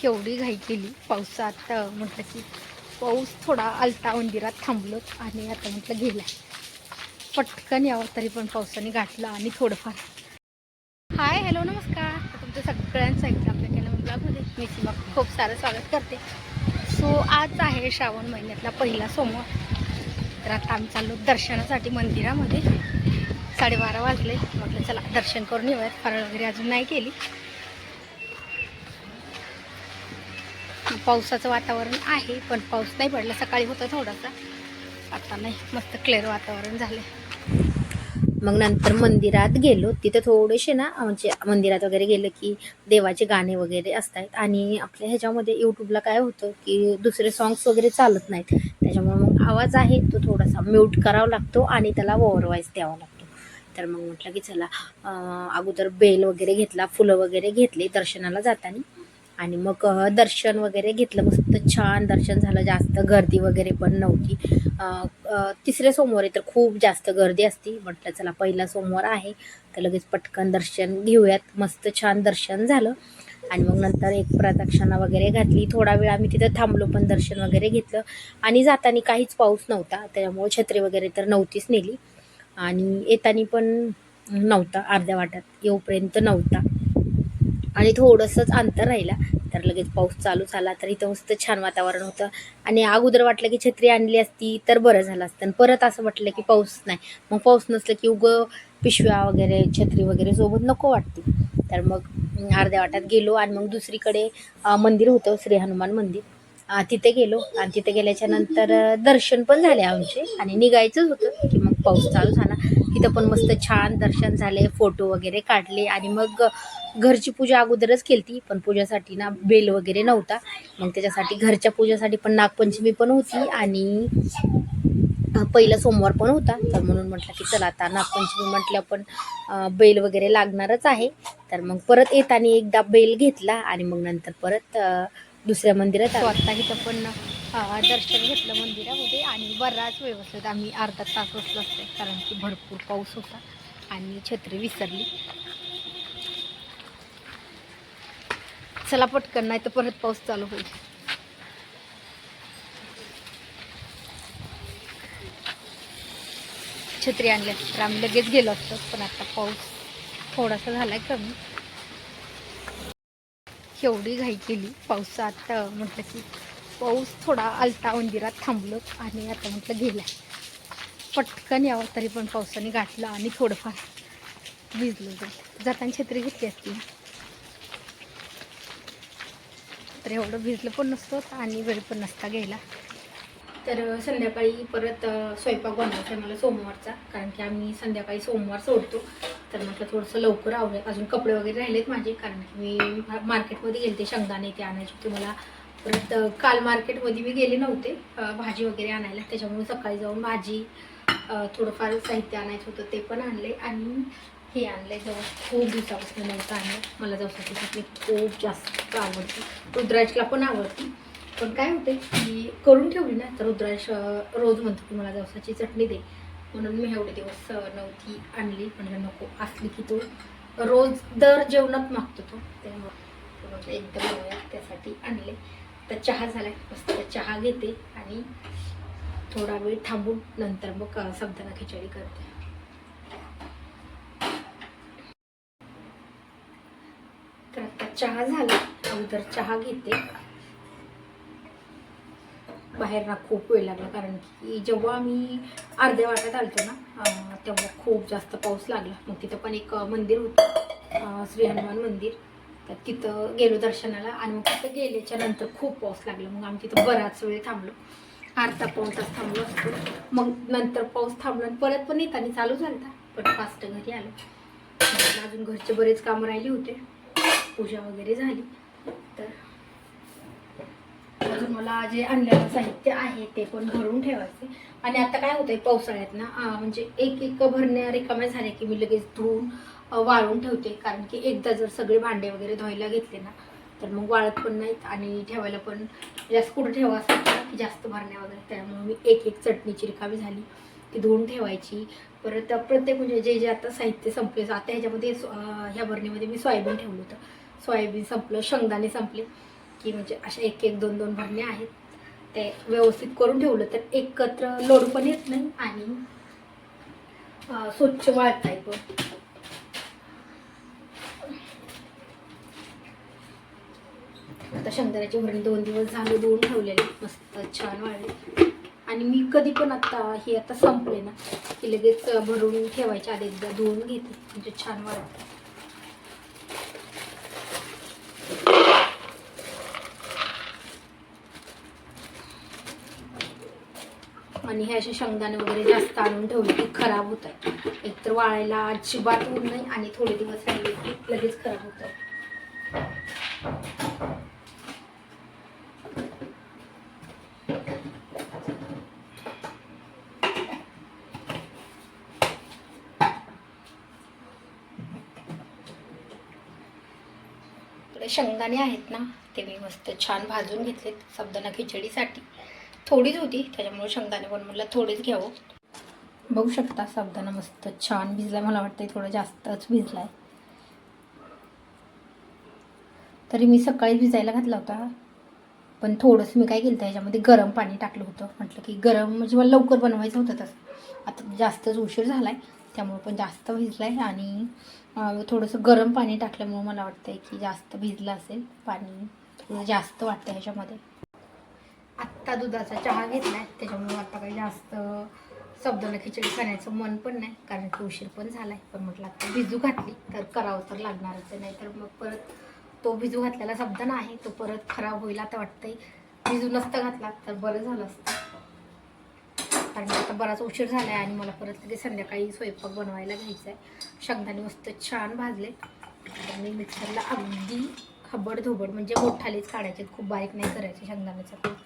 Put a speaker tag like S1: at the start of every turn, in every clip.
S1: केवढी घाई केली पावसात. म्हटलं की पाऊस थोडा आलता, मंदिरात थांबलो आणि आता म्हटलं गेला पटकन यावं, तरी पण पावसाने गाठलं आणि थोडंफार. हाय, हॅलो, नमस्कार. तुमचं सगळ्यांचं ऐकलं आपल्या कॅनल ब्लॉगमध्ये मी सीमा खूप सारं स्वागत करते. सो आज आहे श्रावण महिन्यातला पहिला सोमवार. तर आता आम्ही चाललो दर्शनासाठी मंदिरामध्ये. 12:30 वाजले. म्हटलं चला दर्शन करून येऊयात. फराळ वगैरे अजून नाही केली. पावसाचं वातावरण आहे, पण पाऊस नाही पडला. सकाळी होता थोडासा, आता नाही. मस्त क्लिअर वातावरण झालं. मग नंतर मंदिरात गेलो. तिथे थोडेसे ना, म्हणजे मंदिरात वगैरे गेलं की देवाचे गाणे वगैरे असतात आणि आपल्या ह्याच्यामध्ये यूट्यूबला काय होतं की दुसरे सॉंग्स वगैरे चालत नाहीत. त्याच्यामुळे मग आवाज आहे तो थोडासा म्यूट करावा लागतो आणि त्याला ओव्हर वॉइस द्यावा लागतो. तर मग म्हटलं की चला अगोदर बेल वगैरे घेतला, फुलं वगैरे घेतली दर्शनाला जाताना आणि मग दर्शन वगैरे घेतलं. मस्त छान दर्शन झालं. जास्त गर्दी वगैरे पण नव्हती. तिसऱ्या सोमवारी तर खूप जास्त गर्दी असते. म्हटलं चला पहिला सोमवार आहे तर लगेच पटकन दर्शन घेऊयात. मस्त छान दर्शन झालं आणि मग नंतर एक प्रदक्षिणा वगैरे घातली. थोडा वेळ आम्ही तिथं थांबलो, पण दर्शन वगैरे घेतलं आणि जाताना काहीच पाऊस नव्हता, त्याच्यामुळे छत्री वगैरे तर नव्हतीच नेली आणि येताना पण नव्हता. अर्ध्या वाटात येऊपर्यंत नव्हता आणि थोडंसंच अंतर राहिला तर लगेच पाऊस चालू झाला. तर इथं मस्त छान वातावरण होतं आणि अगोदर वाटलं की छत्री आणली असती तर बरं झालं असतं. आणि परत असं वाटलं की पाऊस नाही. मग पाऊस नसलं की पिशव्या वगैरे छत्री वगैरे सोबत नको वाटते. तर मग अर्ध्या वाटात गेलो आणि मग दुसरीकडे मंदिर होतं, श्री हनुमान मंदिर. तिथे गेलो आणि तिथे गेल्याच्या नंतर दर्शन पण झाले आमचे आणि निघायचंच होतं की मग पाऊस चालू झाला. तिथं पण मस्त छान दर्शन झाले, फोटो वगैरे काढले आणि मग घरची पूजा अगोदरच केली, पण पूजासाठी ना बेल वगैरे नव्हता. मग त्याच्यासाठी घरच्या पूजासाठी पण नागपंचमी पण होती आणि पहिला सोमवार पण होता. तर म्हणून म्हटलं की चला आता नागपंचमी म्हटलं पण बेल वगैरे लागणारच आहे. तर मग परत येताना एकदा बेल घेतला आणि मग नंतर परत दुसऱ्या मंदिरात आता इथं पण दर्शन घेतलं मंदिरामध्ये आणि बराच व्यवस्थित आम्ही अर्धा तास बसलो असते, कारण की भरपूर पाऊस होता आणि छत्री विसरली. चला पटकन, नाही तर परत पाऊस चालू होईल. छत्री आणल्या तर आम्ही लगेच गेलो असतो, पण आता पाऊस थोडासा झालाय कमी. केवढी घाई केली पावसात. म्हटलं की पाऊस थोडा आलता, मंदिरात थांबलो आणि आता म्हटलं गेलाय पटकन यावं, तरी पण पावसाने गाठलं आणि थोडंफार भिजलो. जाताना छत्री घेतली असती तर एवढं भिजलं पण नसतं आणि वेळ पण नसता घ्यायला. तर संध्याकाळी परत स्वयंपाक बनवायचा आहे मला सोमवारचा, कारण की आम्ही संध्याकाळी सोमवार सोडतो. तर म्हटलं थोडंसं लवकर आवडेल. अजून कपडे वगैरे राहिलेत माझे, कारण की मी मार्केटमध्ये गेले शेंगदाणे ते आणायचे होते मला. परत काल मार्केटमध्ये मी गेले नव्हते भाजी वगैरे आणायला, त्याच्यामुळे सकाळी जाऊन भाजी थोडंफार साहित्य आणायचं होतं ते पण आणले आणि हे आणलंय जवळ. खूप दिवसापासून नव्हतं आणलं. मला जवसाची चटणी खूप जास्त आवडते, रुद्राजला पण आवडते. पण काय होते की करून ठेवली ना तर रुद्राज रोज म्हणतो की मला जवसाची चटणी दे, म्हणून मी एवढे दिवस नव्हती आणली. म्हणजे नको असली की तो रोज दर जेवणात मागतो तो, त्यामुळे एकदम त्यासाठी आणले. तर चहा झालाय, मस्त चहा घेते आणि थोडा वेळ थांबून नंतर मग साबुदाणा खिचडी करते. तर आता चहा झाला, अगोदर चहा घेते. बाहेर ना खूप वेळ लागला, कारण की जेव्हा आम्ही अर्ध्या वाटात आलतो ना तेव्हा खूप जास्त पाऊस लागला. मग तिथं पण एक मंदिर होतं, श्री हनुमान मंदिर. तर तिथं गेलो दर्शनाला आणि मग तिथं गेल्याच्या नंतर खूप पाऊस लागला. मग आम्ही तिथं बराच वेळ थांबलो, अर्धा पाऊण तास थांबलो असतो. मग नंतर पाऊस थांबला आणि परत पण येताना चालू झाला, पण फास्ट घरी आलो. अजून घरचे बरेच कामं राहिली होते, पूजा वगैरे झाली. तर अजून मला जे आणलेलं साहित्य आहे ते पण भरून ठेवायचे. आणि आता काय होतंय पावसाळ्यात ना म्हणजे एक भरण्या रिकाम्या झाल्या की मी लगेच धुवून वाळून ठेवते, कारण की एकदा जर सगळे भांडे वगैरे धुवायला घेतले ना तर मग वाळत पण नाहीत आणि ठेवायला पण जास्त कुठं ठेवा असं की जास्त भरण्या वगैरे. त्यामुळे मी एक चटणीची रिकामी झाली ती धुवून ठेवायची. परत प्रत्येक म्हणजे जे आता साहित्य संपले. आता ह्याच्यामध्ये ह्या भरणीमध्ये मी सोयाबीन ठेवलं होतं, सोयाबीन संपलं, शेंगदाणे संपले की म्हणजे अशा एक एक दोन दोन भरण्या आहेत, ते व्यवस्थित करून ठेवलं तर एकत्र लोड पण येत नाही आणि स्वच्छ वाळता येतो. आता शेंगदाण्याची भरणी 2 दिवस झाले धुवून ठेवलेली, मस्त छान वाळले. आणि मी कधी पण ही आता संपले ना की लगेच भरून ठेवायच्या आधी एकदा धुवून घेते, म्हणजे छान वाळते. आणि हे असे शेंगदाणे वगैरे जास्त आणून ठेवले की खराब होत आहे. एकतर वाळायला अजिबात ऊन नाही आणि थोडे दिवस राहिले की लगेच खराब होत आहे. शेंगदाणे आहेत ना ते मी मस्त छान भाजून घेतलेत साबुदाणा खिचडीसाठी. थोडीच होती त्याच्यामुळे शेंगदाणे पण मला थोडेच घ्यावं. बघू शकता साबुदाणा मस्त छान भिजलाय, मला वाटतं थोडं जास्तच भिजलाय. तरी मी सकाळी भिजायला घातला होता, पण थोडंसं मी काय केलं ह्याच्यामध्ये गरम पाणी टाकलं होतं. म्हटलं की गरम म्हणजे मला लवकर बनवायचं होतं तसं. आता जास्तच उशीर झालाय त्यामुळे पण जास्त भिजलाय आणि थोडंसं गरम पाणी टाकल्यामुळे मला वाटतंय की जास्त भिजलं असेल, पाणी थोडं जास्त वाटतं ह्याच्यामध्ये. आत्ता दुधाचा चहा घेतलाय त्याच्यामुळे आता काही जास्त साबुदाणा खिचडी खाण्याचं मन पण नाही, कारण की उशीर पण झालाय. पण म्हटलं आता भिजू घातली तर करावं तर लागणारच आहे, नाहीतर मग परत तो भिजू घातलेला साबुदाणा आहे तो परत खराब होईल. आता वाटतंय भिजू नसता घातला तर बरं झालं असतं, कारण आता बराच उशीर झाला आहे आणि मला परत लगेच संध्याकाळी स्वयंपाक बनवायला घ्यायचा आहे. शेंगदाणे मस्त छान भाजले. आता मी मिक्सरला अगदी हबड धोबड म्हणजे मोठालेच काढायचे, खूप बारीक नाही करायचे शेंगदाण्याचा कूट.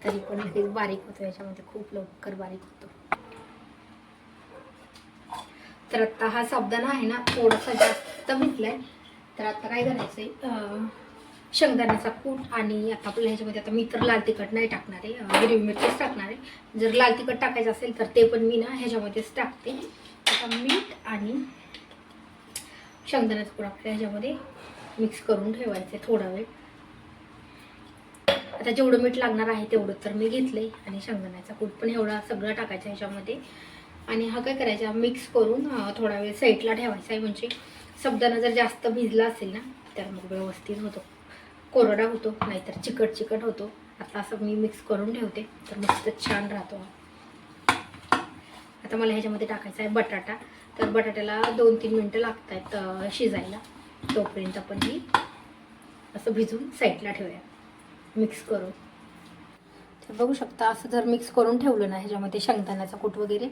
S1: तरी पण लगेच बारीक होतो, याच्यामध्ये खूप लवकर बारीक होतो. तर आता हा साबुदाणा आहे ना थोडासा जास्त भिजलाय, तर आता काय करायचंय शेंगदाण्याचा कूट आणि आता आपल्या ह्याच्यामध्ये आता मी तर लाल तिखट नाही टाकणार आहे, हिरवी मिरचीच टाकणार आहे. जर लाल तिखट टाकायचं असेल तर ते पण मी ना ह्याच्यामध्येच टाकते. आता मीठ आणि शेंगदाण्याचा कूट आपल्या ह्याच्यामध्ये मिक्स करून ठेवायचं थोडा वेळ. आता जेवढं मीठ लागणार आहे तेवढं तर मी घेतलंय आणि शेंगदाण्याचा कूट पण एवढा सगळं टाकायचं ह्याच्यामध्ये. आणि हा काय करायचा मिक्स करून थोडा वेळ साईडला ठेवायचा आहे, म्हणजे साबुदाणा जर जास्त भिजला असेल ना तर मग व्यवस्थित होतो, कोरडा होतो, नाहीतर चिकट चिकट होतो. आता असं मी मिक्स करून ठेवते तर मस्त छान राहतो. आता मला ह्याच्यामध्ये टाकायचा आहे बटाटा, तर बटाट्याला 2-3 मिनटं लागत आहेत शिजायला. तोपर्यंत आपण ही असं भिजून साईडला ठेवूया मिक्स करून. तर बघू शकता असं जर मिक्स करून ठेवलं ना ह्याच्यामध्ये शेंगदाण्याचा कूट वगैरे,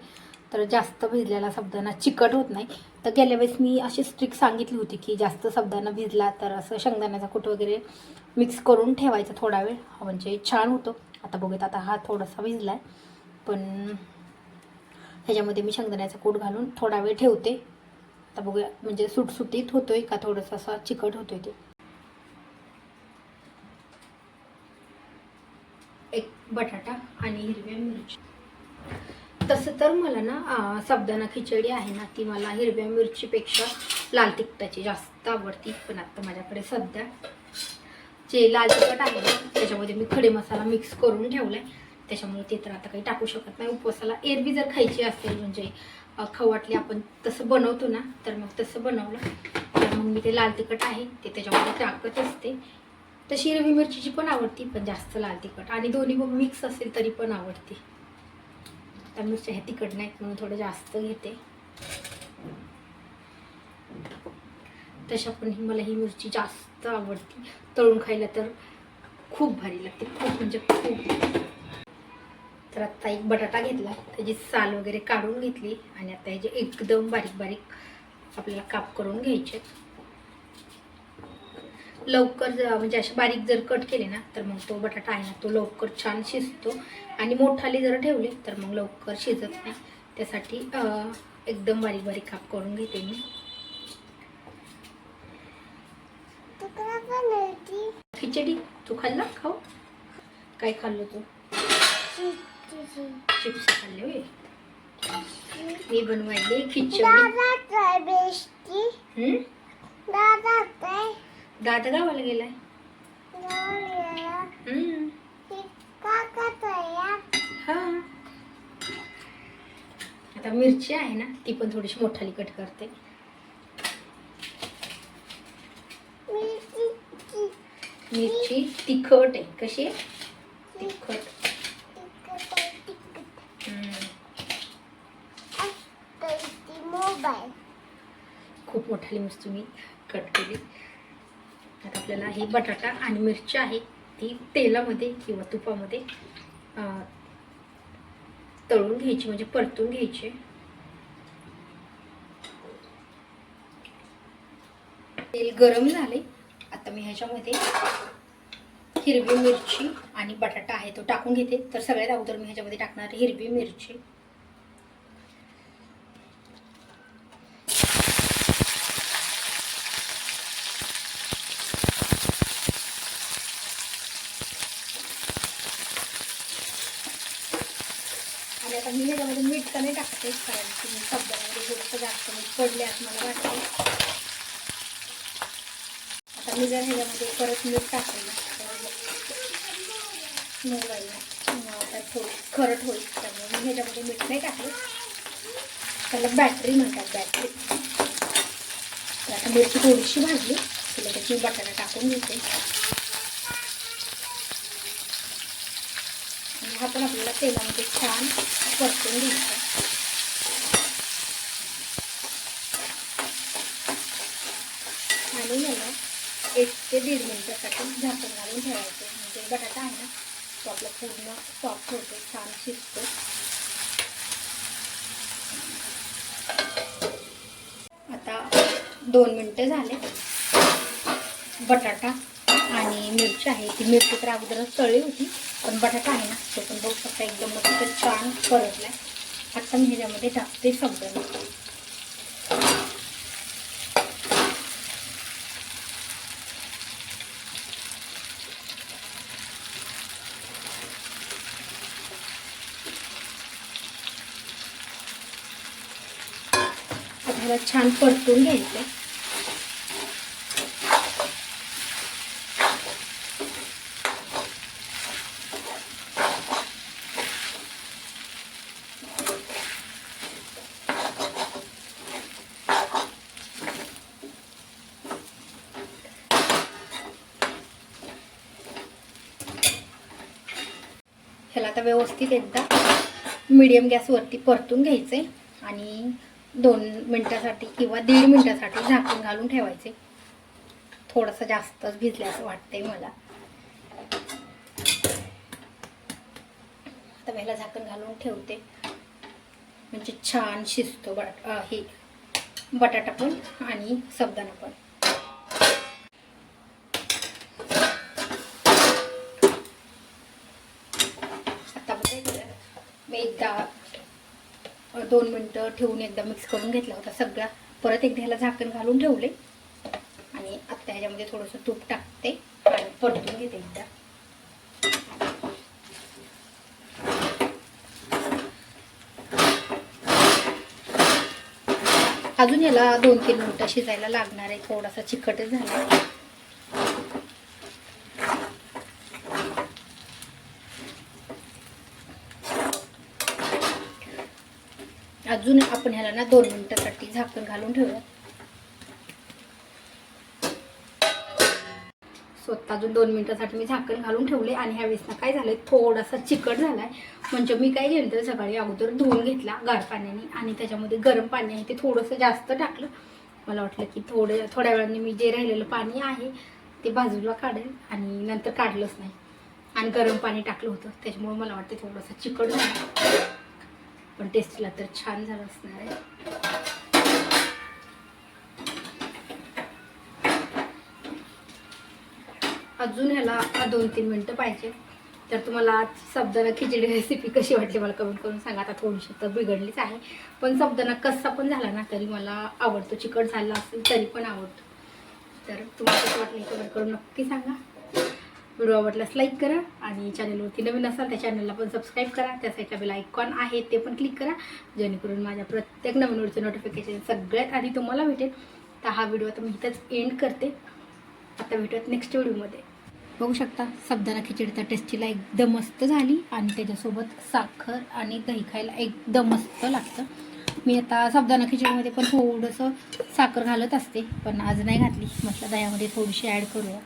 S1: तर जास्त भिजलेला साबुदाणा चिकट होत नाही. तर गेल्या वेळेस मी अशी ट्रिक सांगितली होती की जास्त साबुदाणा भिजला तर असं शेंगदाण्याचा कूट वगैरे मिक्स करून ठेवायचा थोडा वेळ, म्हणजे छान होतो. आता बघूयात, आता हा थोडासा भिजलाय पण ह्याच्यामध्ये मी शेंगदाण्याचा कूट घालून थोडा वेळ ठेवते. आता बघूया म्हणजे सुटसुटीत होतोय का थोडंसं असा चिकट होतोय ते. एक बटाटा आणि हिरव्या मिरची. तसं तर मला ना साबुदाणा खिचडी आहे ना ती मला हिरव्या मिरचीपेक्षा लाल तिखटाची जास्त आवडती. पण आता माझ्याकडे सध्या जे लाल तिखट आहे ना त्याच्यामध्ये मी खडे मसाला मिक्स करून ठेवलाय, त्याच्यामुळे ते तर आता काही टाकू शकत नाही. उपवासाला एरवी जर खायची असेल म्हणजे खाऊ वाटली आपण तसं बनवतो ना, तर मग तसं बनवलं तर मग मी ते लाल तिखट आहे ते त्याच्यामध्ये टाकत असते. तशी हिरवी मिरचीची पण आवडती पण जास्त लाल तिखट, आणि दोन्ही मग मिक्स असेल तरी पण आवडते. त्या मिरच्या ह्या तिखट नाहीत म्हणून थोडं जास्त घेते. तशा पण मला ही मिरची जास्त आवडती, तळून खायला तर खूप भारी लागते, खूप म्हणजे खूप. तर आता एक बटाटा घेतला, त्याची साल वगैरे काढून घेतली आणि आता ह्याचे एकदम बारीक बारीक आपल्याला काप करून घ्यायचे. लवकर म्हणजे असे बारीक जर कट केले ना तर मग तो बटाटा आहे ना तो लवकर छान शिजतो, आणि मोठाले जर ठेवले तर मग लवकर शिजत नाही. त्यासाठी एकदम बारीक बारीक काप करून घेते मी. खिचडी तू खाल्ला खाऊ काय खाल्लं तू? चिप्स खाल्ले होय. मी बनवायले खिचडी. दादा गावाला गेलाय. हा. आता मिरची आहे ना, ती पण थोडीशी मोठाली कट करते. मिरची तिखट आहे. कशी आहे? तिखट. खूप मोठाली मिरची मी कट केली. आता आपल्याला ही बटाटा आणि मिरची आहे ती तेलामध्ये किंवा तुपामध्ये तळून घ्यायची, म्हणजे परतून घ्यायची. तेल गरम झाले. आता मी ह्याच्यामध्ये हिरवी मिरची आणि बटाटा आहे तो टाकून घेते. तर सगळ्यात अगोदर मी ह्याच्यामध्ये टाकणार हिरवी मिरची. आणि आता मी ह्याच्यामध्ये मीठ कमी टाकते, कारण की मी शब्दामध्ये थोडंसं जास्त मीठ पडले असं मला वाटते. आता मी जर ह्याच्यामध्ये परत मीठ टाकलं आता थोडी खरट होईल, त्यामुळे मी ह्याच्यामध्ये मीठ नाही टाकलं. त्याला बॅटरी म्हणतात, बॅटरी. तर आता मिरची थोडीशी भाजली की लगेच मी बटाटा टाकून घेते. आणि हा पण आपल्याला तेलामध्ये छान परतून घ्यायचा. आणि याला 1 ते 1.5 मिनिटासाठी झाकण घालून ठेवायचं. म्हणजे बटाटा आहे ना तो आपला पूर्ण सॉफ्ट होतो, छान शिजतो. आता 2 मिनिटं झाले. बटाटा आणि मिरची आहे, ती मिरची तर अगोदरच तळली होती, पण बटाटा आहे ना तो पण बघू शकता एकदम मस्त छान परतलाय. आता मी ह्याच्यामध्ये टाकते साबुदाणा. ह्याला छान परतून घ्यायचं. ह्याला आता व्यवस्थित एकदा मीडियम गॅसवरती परतून घ्यायचे आणि 2 मिनिटासाठी किंवा 1.5 मिनिटासाठी झाकण घालून ठेवायचे. थोडंसं जास्तच भिजल्याचं वाटतंय मला. आता ह्याला झाकण घालून ठेवते, म्हणजे छान शिजतो हे बटाटा पण आणि साबुदाणा पण. आता मी एकदा 2 मिनिटं ठेवून एकदा मिक्स करून घेतला होता सगळा. परत एकदा ह्याला झाकण घालून ठेवले आणि आता ह्याच्यामध्ये थोडंसं तूप टाकते आणि परतून घेते एकदा. अजून याला 2-3 मिनिटं शिजायला लागणार आहे. थोडासा चिकटच झाला. अजून आपण ह्याला ना 2 मिनिटासाठी झाकण घालून ठेवूया. स्वतः अजून 2 मिनिटासाठी मी झाकण घालून ठेवले. आणि ह्यावेळेस ना काय झालंय, थोडासा चिकट झालाय. म्हणजे मी काय केलं तर सकाळी अगोदर धुवून घेतला गार पाण्याने आणि त्याच्यामध्ये गरम पाणी आहे ते थोडंसं जास्त टाकलं. मला वाटलं की थोड्या वेळाने मी जे राहिलेलं पाणी आहे ते बाजूला काढेल, आणि नंतर काढलंच नाही आणि गरम पाणी टाकलं होतं. त्याच्यामुळे मला वाटतं थोडंसं चिकट झालं, पण टेस्टला तर छान झालं असणार आहे. अजून ह्याला 2-3 मिनिटं पाहिजे. तर तुम्हाला साबुदाणा खिचडी रेसिपी कशी वाटली मला कमेंट करून सांगा. आता थोडीशी तर बिघडलीच आहे, पण साबुदाणा कसा पण झाला ना तरी मला आवडतो. चिकट झाला असेल तरी पण आवडतो. तर तुम्हाला कसं वाटलं कमेंट करून नक्की सांगा. व्हिडिओ आवडल्यास लाईक करा आणि चॅनलवरती नवीन असाल त्या चॅनलला पण सबस्क्राईब करा. त्या साईडला बेल आयकॉन आहे ते पण क्लिक करा, जेणेकरून माझ्या प्रत्येक नवीन व्हिडिओचं नोटिफिकेशन सगळ्यात आधी तुम्हाला भेटेल. तर हा व्हिडिओ आता मी इथंच एंड करते. आता भेटूयात नेक्स्ट व्हिडिओमध्ये. बघू शकता साबुदाणा खिचडी तर टेस्टीला एकदम मस्त झाली आणि त्याच्यासोबत साखर आणि दही खायला एकदम मस्त लागतं. मी आता साबुदाणा खिचडीमध्ये पण थोडंसं साखर घालत असते, पण आज नाही घातली. म्हटलं दह्यामध्ये थोडीशी ॲड करूया.